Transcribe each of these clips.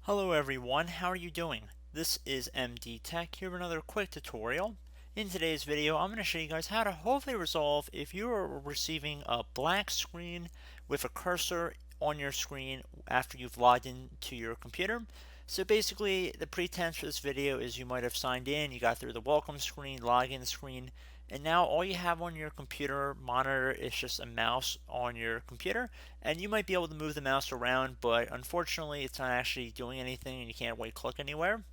Hello everyone, how are you doing? This is MD Tech here with another quick tutorial. In today's video, I'm going to show you guys how to hopefully resolve if you are receiving a black screen with a cursor on your screen after you've logged into your computer. So basically, the pretense for this video is you might have signed in, you got through the welcome screen, login screen, and now all you have on your computer monitor is just a mouse on your computer, and you might be able to move the mouse around, but unfortunately it's not actually doing anything and you can't right click anywhere.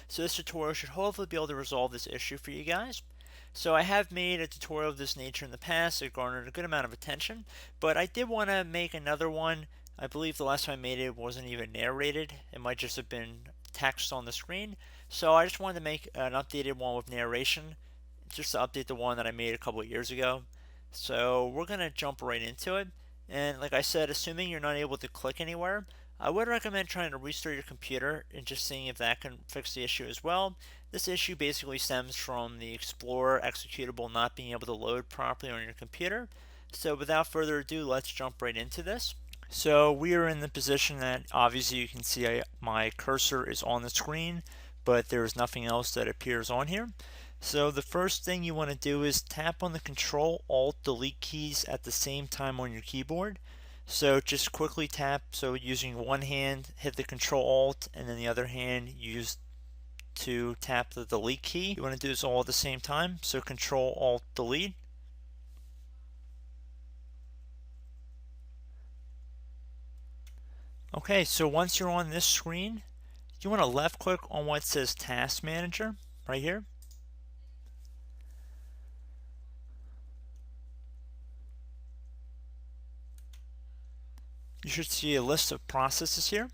So this tutorial should hopefully be able to resolve this issue for you guys. So I have made a tutorial of this nature in the past. It garnered a good amount of attention, but I did want to make another one. I believe the last time I made it wasn't even narrated. It might just have been text on the screen. So I just wanted to make an updated one with narration, just to update the one that I made a couple of years ago. So we're going to jump right into it. And like I said, assuming you're not able to click anywhere, I would recommend trying to restart your computer and just seeing if that can fix the issue as well. This issue basically stems from the Explorer executable not being able to load properly on your computer. So without further ado, let's jump right into this. So we are in the position that obviously you can see my cursor is on the screen, but there is nothing else that appears on here. So the first thing you want to do is tap on the Control Alt Delete keys at the same time on your keyboard. So just quickly tap, so using one hand hit the Control Alt and then the other hand use to tap the delete key. You want to do this all at the same time, so Control Alt Delete. Okay, so once you're on this screen, you want to left click on what says Task Manager right here. You should see a list of processes here.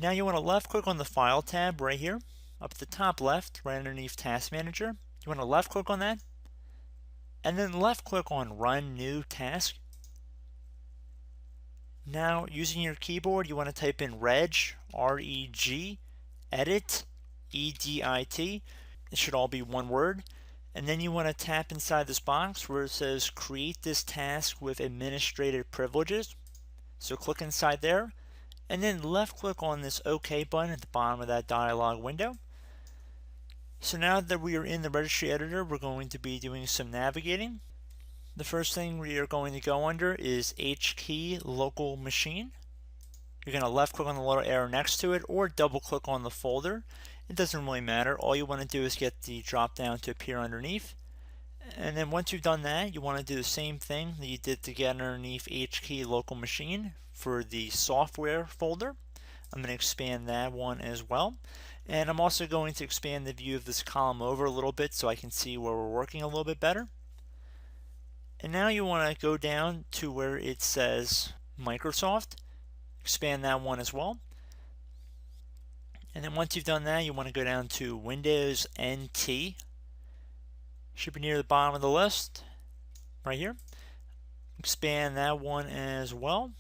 Now you want to left click on the File tab right here, up at the top left, right underneath Task Manager. You want to left click on that, and then left click on Run New Task. Now using your keyboard, you want to type in reg, R-E-G, edit, E-D-I-T. It should all be one word. And then you want to tap inside this box where it says create this task with administrative privileges. So click inside there, and then left click on this OK button at the bottom of that dialog window. So now that we are in the registry editor, we're going to be doing some navigating. The first thing we are going to go under is HKey local machine. You're going to left click on the little arrow next to it or double click on the folder. It doesn't really matter. All you want to do is get the drop down to appear underneath. And then once you've done that, you want to do the same thing that you did to get underneath HKey local machine for the software folder. I'm going to expand that one as well. And I'm also going to expand the view of this column over a little bit so I can see where we're working a little bit better. And now you want to go down to where it says Microsoft. Expand that one as well. And then once you've done that, you want to go down to Windows NT. Should be near the bottom of the list, right here. Expand that one as well.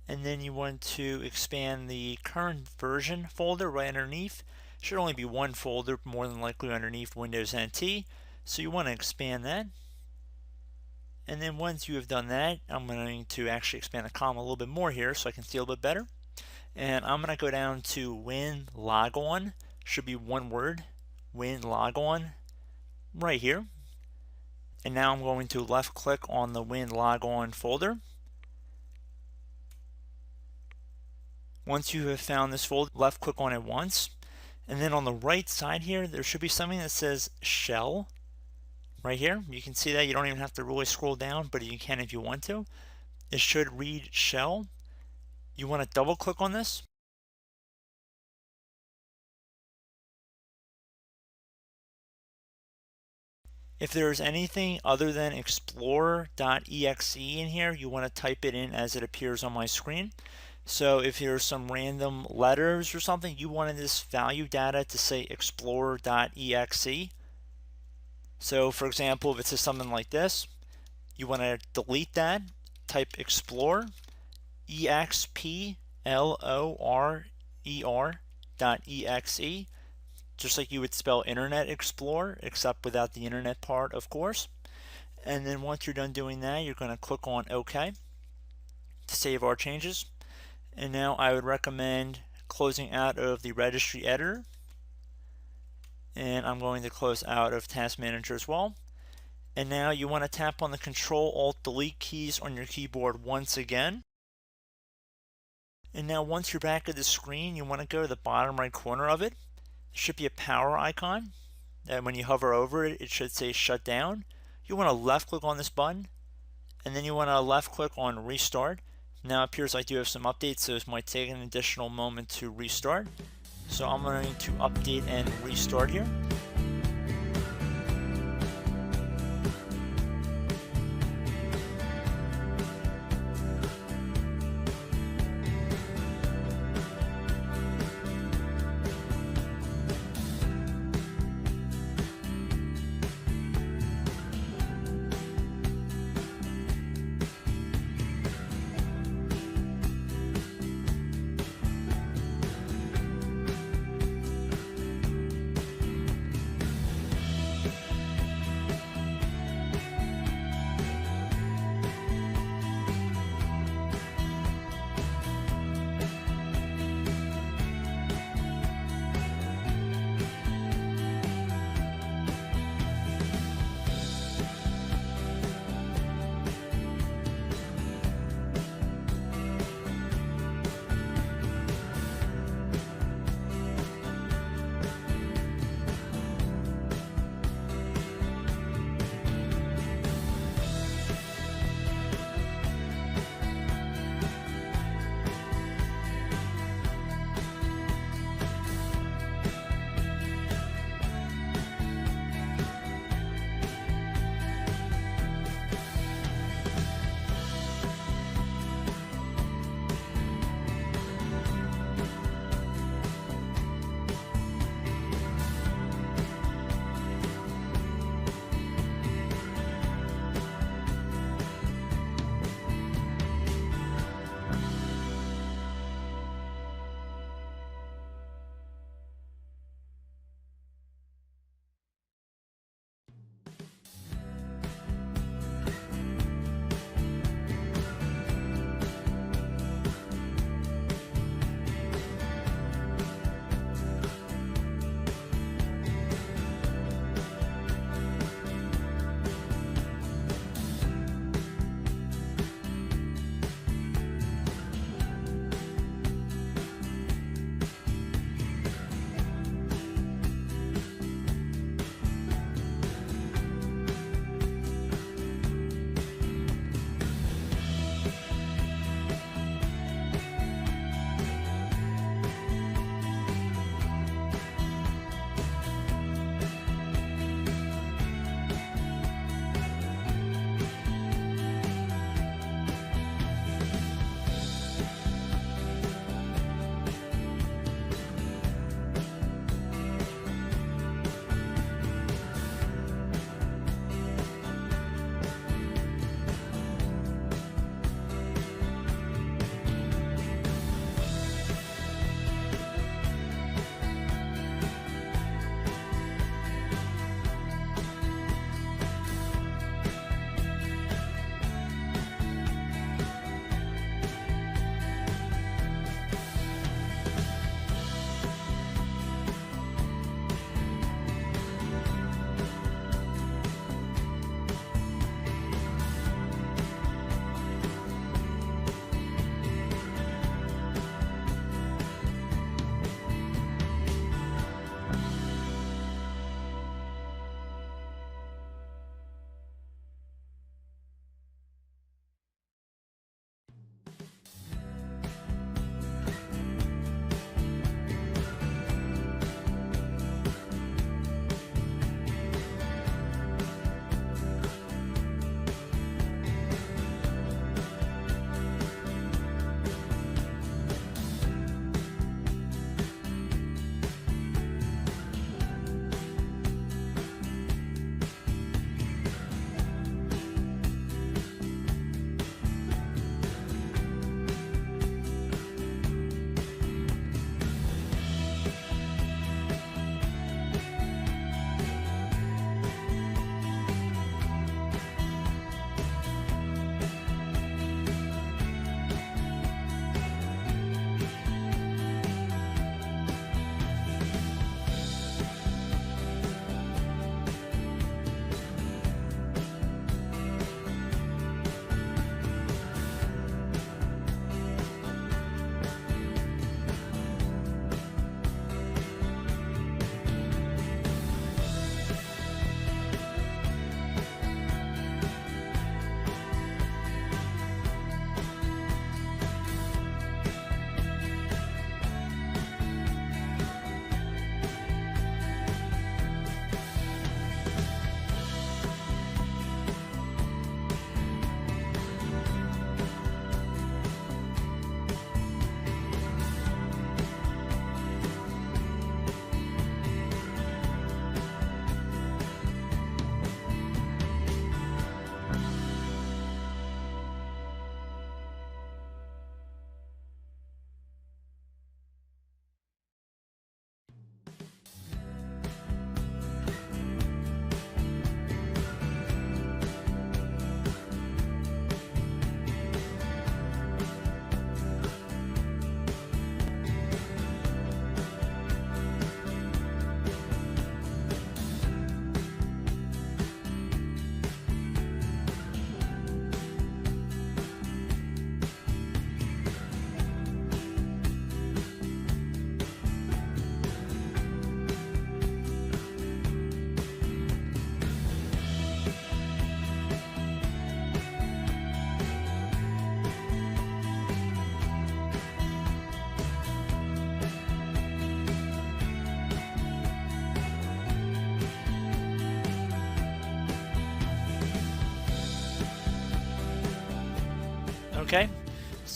And then you want to expand the current version folder right underneath. Should only be one folder, more than likely underneath Windows NT. So you want to expand that. And then once you have done that, I'm going to actually expand the column a little bit more here so I can see a little bit better. And I'm going to go down to Win Logon. Should be one word, Win Logon, right here. And now I'm going to left click on the Win Logon folder. Once you have found this folder, left click on it once. And then on the right side here, there should be something that says Shell. Right here, you can see that. You don't even have to really scroll down, but you can if you want to. It should read Shell. You want to double click on this. If there's anything other than explorer.exe in here, you want to type it in as it appears on my screen. So if there's some random letters or something, you wanted this value data to say explorer.exe. So for example, if it says something like this, you want to delete that, type explore, explorer.exe, just like you would spell Internet Explorer, except without the internet part, of course. And then once you're done doing that, you're going to click on OK to save our changes. And now I would recommend closing out of the registry editor, and I'm going to close out of Task Manager as well. And now you want to tap on the Control-Alt-Delete keys on your keyboard once again. And now once you're back at the screen, you want to go to the bottom right corner of it. There should be a power icon, and when you hover over it, it should say shut down. You want to left click on this button, and then you want to left click on restart. Now it appears I do have some updates, so this might take an additional moment to restart. So I'm going to update and restart here.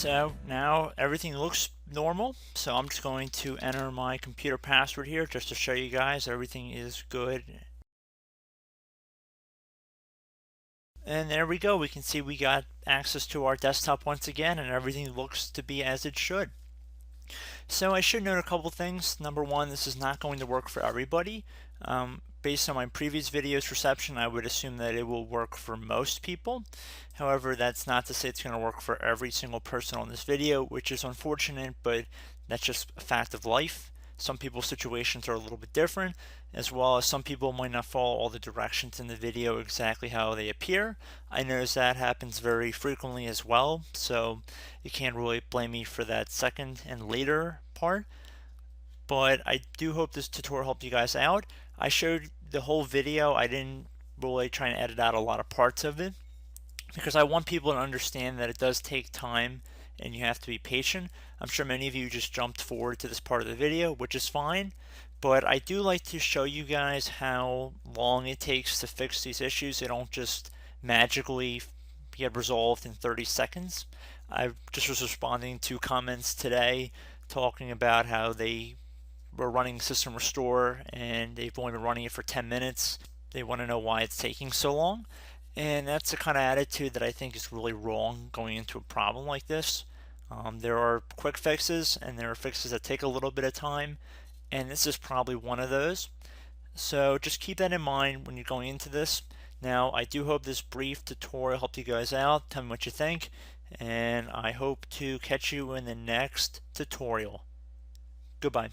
So now everything looks normal. So I'm just going to enter my computer password here just to show you guys everything is good. And there we go. We can see we got access to our desktop once again, and everything looks to be as it should. So I should note a couple things. Number one, this is not going to work for everybody. Based on my previous video's reception, I would assume that it will work for most people. However, that's not to say it's going to work for every single person on this video, which is unfortunate, but that's just a fact of life. Some people's situations are a little bit different, as well as some people might not follow all the directions in the video exactly how they appear. I notice that happens very frequently as well, so you can't really blame me for that second and later part. But I do hope this tutorial helped you guys out. I showed the whole video. I didn't really try and edit out a lot of parts of it because I want people to understand that it does take time and you have to be patient. I'm sure many of you just jumped forward to this part of the video, which is fine, but I do like to show you guys how long it takes to fix these issues. They don't just magically get resolved in 30 seconds. I just was responding to comments today talking about how they were running System Restore and they've only been running it for 10 minutes. They want to know why it's taking so long. And that's the kind of attitude that I think is really wrong going into a problem like this. There are quick fixes and there are fixes that take a little bit of time, and this is probably one of those. So just keep that in mind when you're going into this. Now, I do hope this brief tutorial helped you guys out. Tell me what you think, and I hope to catch you in the next tutorial. Goodbye.